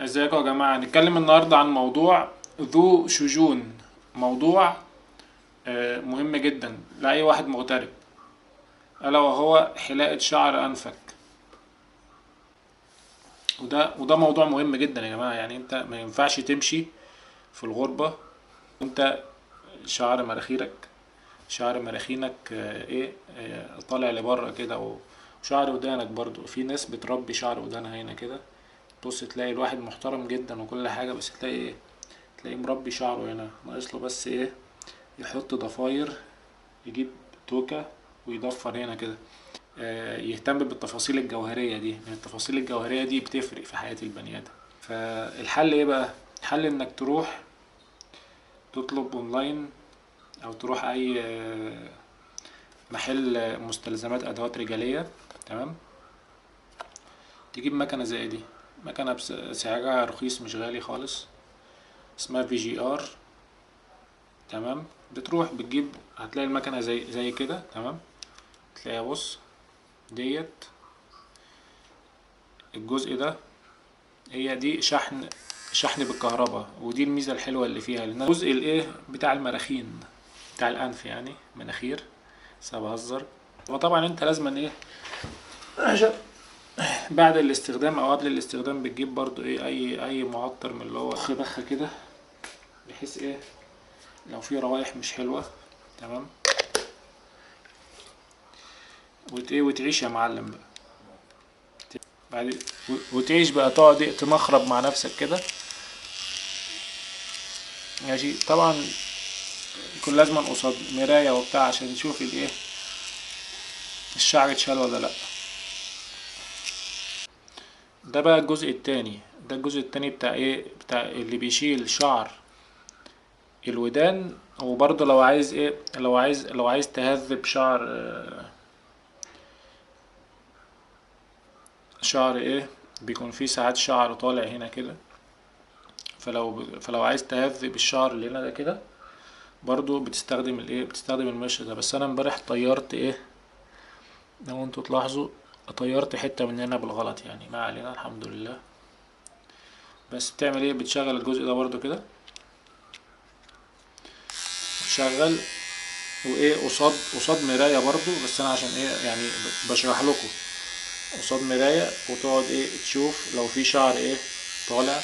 ازيكم يا جماعة؟ هنتكلم النهاردة عن موضوع ذو شجون. موضوع مهم جدا لأي واحد مغترب، ألا وهو حلاقة شعر أنفك. وده موضوع مهم جدا يا جماعة. يعني انت ما ينفعش تمشي في الغربة وانت شعر مراخينك طالع لبره كده، وشعر ودانك برضو. في ناس بتربي شعر ودانها هنا كده، بص تلاقي الواحد محترم جدا وكل حاجة، بس تلاقيه مربي شعره هنا، ناقص له بس يحط ضفاير، يجيب توكة ويضفر هنا كده. يهتم بالتفاصيل الجوهرية دي، لأن التفاصيل الجوهرية دي بتفرق في حياة البني آدم. فالحل ايه بقى؟ الحل انك تروح تطلب اونلاين، او تروح اي محل مستلزمات ادوات رجالية، تمام، تجيب مكنة زي دي. مكنة سعرها رخيص، مش غالي خالص، اسمها VGR. تمام، بتروح بتجيب، هتلاقي المكنة زي كده، تمام. تلاقيها، بص ديت الجزء ده، هي دي شحن بالكهرباء. ودي الميزة الحلوة اللي فيها، لان الجزء بتاع المراخين، بتاع الانف، يعني مناخير، بس أنا بهزر. وطبعا انت لازم عشان بعد الاستخدام او قبل الاستخدام بتجيب برضو اي معطر من اللي هو بخ كده، بحيث لو في روايح مش حلوة، تمام. وتعيش يا معلم بقى. بعد وتعيش بقى، تقعد تمخرب مع نفسك كده، ماشي. طبعا يكون لازما قصاد مراية وبتاع عشان تشوف الشعر اتشال ولا لا. ده بقى الجزء التاني. ده الجزء التاني بتاع اللي بيشيل شعر الودان. وبرضه لو عايز لو عايز تهذب شعر بيكون فيه ساعات شعر طالع هنا كده. فلو عايز تهذب الشعر اللي هنا ده كده، برضو بتستخدم المش ده. بس انا امبارح طيرت لو انتوا تلاحظوا، طيرت حتة من هنا بالغلط، يعني ما علينا، الحمد لله. بس بتعمل بتشغل الجزء ده برضو كده، وتشغل قصاد مراية برضو. بس انا عشان يعني بشرح لكم قصاد مراية، وتقعد تشوف لو في شعر طالع.